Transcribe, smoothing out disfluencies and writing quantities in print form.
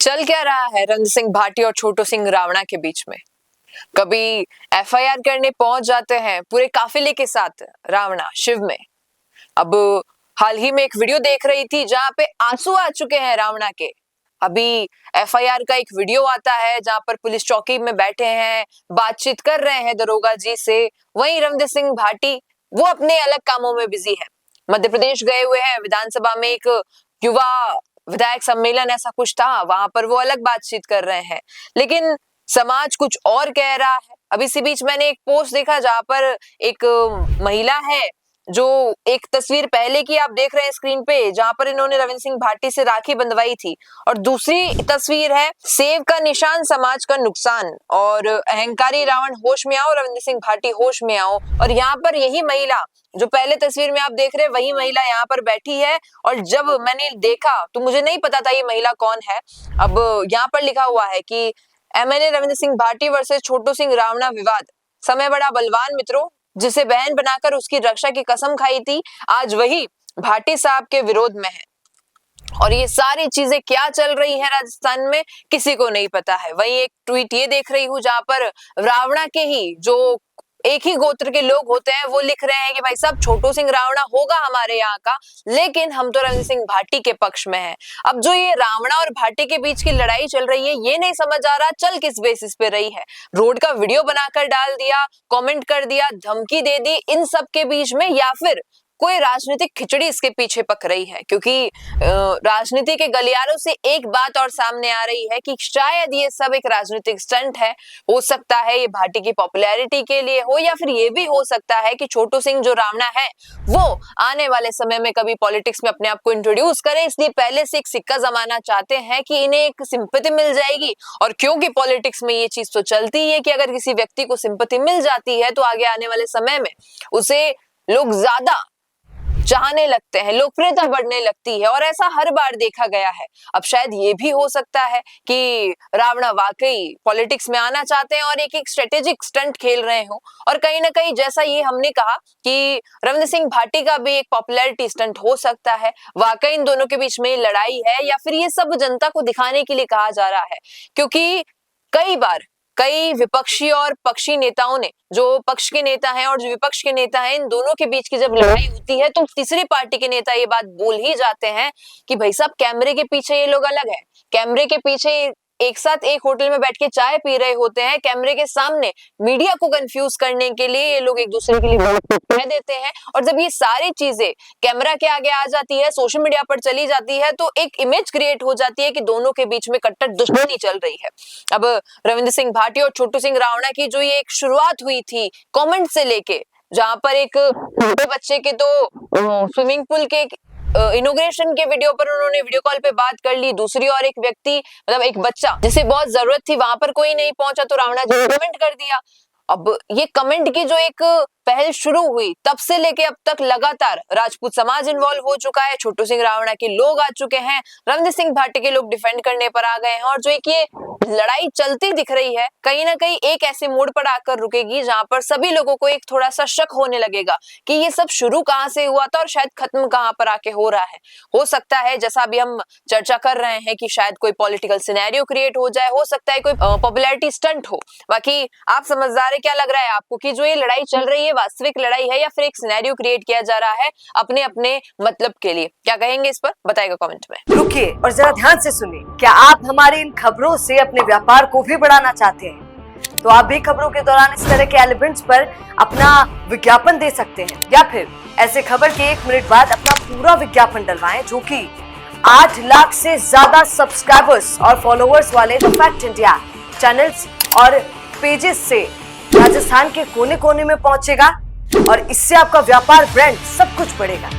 चल क्या रहा है रंजित सिंह भाटी और छोटू सिंह रावणा के बीच में। कभी एफआईआर करने पहुंच जाते हैं पूरे काफिले के साथ रावणा शिव में। अब हाल ही में एक वीडियो देख रही थी जहां पे आंसू आ चुके हैं रावणा के। अभी एफआईआर का एक वीडियो आता है जहां पर पुलिस चौकी में बैठे हैं, बातचीत कर रहे हैं दरोगा जी से। वहीं रंजित सिंह भाटी वो अपने अलग कामों में बिजी है, मध्य प्रदेश गए हुए हैं। विधानसभा में एक युवा विधायक सम्मेलन ऐसा कुछ था, वहां पर वो अलग बातचीत कर रहे हैं, लेकिन समाज कुछ और कह रहा है। अब इसी बीच मैंने एक पोस्ट देखा जहां पर एक महिला है जो एक तस्वीर पहले की आप देख रहे हैं स्क्रीन पे, जहां पर इन्होंने रविंद्र सिंह भाटी से राखी बंधवाई थी, और दूसरी तस्वीर है सेव का निशान समाज का नुकसान और अहंकारी रावण होश में आओ, रविंद्र सिंह भाटी होश में आओ। और यहाँ पर यही महिला जो पहले तस्वीर में आप देख रहे हैं, वही महिला यहाँ पर बैठी है। और जब मैंने देखा तो मुझे नहीं पता था ये महिला कौन है। अब यहाँ पर लिखा हुआ है कि एमएलए रविंद्र सिंह भाटी वर्सेस छोटू सिंह रावणा विवाद, समय बड़ा बलवान मित्रों, जिसे बहन बनाकर उसकी रक्षा की कसम खाई थी, आज वही भाटी साहब के विरोध में है। और ये सारी चीजें क्या चल रही है राजस्थान में किसी को नहीं पता है। वहीं एक ट्वीट ये देख रही हूँ जहां पर रावणा के ही जो एक ही गोत्र के लोग होते हैं वो लिख रहे हैं कि भाई साहब छोटू सिंह रावणा होगा हमारे यहाँ का, लेकिन हम तो रविंद्र सिंह भाटी के पक्ष में हैं। अब जो ये रावणा और भाटी के बीच की लड़ाई चल रही है, ये नहीं समझ आ रहा चल किस बेसिस पे रही है। रोड का वीडियो बनाकर डाल दिया, कमेंट कर दिया, धमकी दे दी, इन सब के बीच में, या फिर कोई राजनीतिक खिचड़ी इसके पीछे पक रही है। क्योंकि राजनीति के गलियारों से एक बात और सामने आ रही है कि शायद ये सब एक राजनीतिक स्टंट है। हो सकता है ये भाटी की पॉपुलैरिटी के लिए हो, या फिर ये भी हो सकता है कि छोटू सिंह जो रावणा है वो आने वाले समय में कभी पॉलिटिक्स में अपने आप को इंट्रोड्यूस करे, इसलिए पहले से एक सिक्का जमाना चाहते हैं कि इन्हें एक सिंपैथी मिल जाएगी। और क्योंकि पॉलिटिक्स में ये चीज तो चलती है कि अगर किसी व्यक्ति को सिंपैथी मिल जाती है तो आगे आने वाले समय में उसे लोग ज्यादा चाहने लगते हैं, लोकप्रियता बढ़ने लगती है, और ऐसा हर बार देखा गया है। अब शायद ये भी हो सकता है कि रावणा वाकई पॉलिटिक्स में आना चाहते हैं और एक स्ट्रेटेजिक स्टंट खेल रहे हो। और कहीं ना कहीं जैसा ये हमने कहा कि रविंद्र सिंह भाटी का भी एक पॉपुलैरिटी स्टंट हो सकता है, वाकई इन दोनों के बीच में लड़ाई है, या फिर ये सब जनता को दिखाने के लिए कहा जा रहा है। क्योंकि कई बार कई विपक्षी और पक्षी नेताओं ने, जो पक्ष के नेता हैं और जो विपक्ष के नेता हैं, इन दोनों के बीच की जब लड़ाई होती है तो तीसरी पार्टी के नेता ये बात बोल ही जाते हैं कि भाई साहब कैमरे के पीछे ये लोग अलग है। कैमरे के पीछे एक साथ एक होटल में बैठ के चाय पी रहे होते हैं, कैमरे के सामने मीडिया को कंफ्यूज करने के लिए ये लोग एक दूसरे के लिए कह देते हैं। और जब ये सारी चीजें कैमरा के आगे आ जाती है, सोशल मीडिया पर चली जाती है, तो एक इमेज क्रिएट हो जाती है कि दोनों के बीच में कट्टर दुश्मनी चल रही है। अब रविंद्र सिंह भाटी और छोटू सिंह रावणा की जो ये एक शुरुआत हुई थी कमेंट से लेके, जहां पर एक छोटे बच्चे के तो स्विमिंग पूल के इनॉग्रेशन के वीडियो पर उन्होंने वीडियो कॉल पे बात कर ली, दूसरी और एक व्यक्ति मतलब एक बच्चा जिसे बहुत जरूरत थी वहां पर कोई नहीं पहुंचा तो रावणा जी ने कमेंट कर दिया। अब ये कमेंट की जो एक पहल शुरू हुई, तब से लेके अब तक लगातार राजपूत समाज इन्वॉल्व हो चुका है, छोटू सिंह रावणा के लोग आ चुके हैं, रविंद्र सिंह भाटी के लोग डिफेंड करने पर आ गए हैं। और जो एक ये लड़ाई चलती दिख रही है, कहीं ना कहीं एक ऐसे मोड़ पर आकर रुकेगी जहां पर सभी लोगों को एक थोड़ा सा शक होने लगेगा कि ये सब शुरू कहां से हुआ था और शायद खत्म कहां पर आके हो रहा है। हो सकता है जैसा अभी हम चर्चा कर रहे हैं कि शायद कोई पॉलिटिकल सिनेरियो क्रिएट हो जाए, हो सकता है कोई पॉपुलैरिटी स्टंट हो। बाकी आप समझदार है, क्या लग रहा है आपको कि जो ये लड़ाई चल रही है वास्तविक लड़ाई है या फिर एक सिनेरियो क्रिएट किया जा रहा है अपने अपने मतलब के लिए? क्या कहेंगे इस पर, बताइएगा कमेंट में। रुकिए और जरा ध्यान से सुनिए। क्या आप हमारी इन खबरों से अपने व्यापार को भी बढ़ाना चाहते हैं? तो आप भी खबरों के दौरान इस तरह के एलिमेंट्स पर अपना विज्ञापन दे सकते हैं, या फिर ऐसे खबर के 1 मिनट बाद अपना पूरा विज्ञापन डलवाएं, जो कि 8 लाख से ज्यादा सब्सक्राइबर्स और फॉलोअर्स वाले द फैक्ट इंडिया चैनल्स और पेजेस से राजस्थान के कोने कोने में पहुंचेगा, और इससे आपका व्यापार, ब्रांड सब कुछ बढ़ेगा।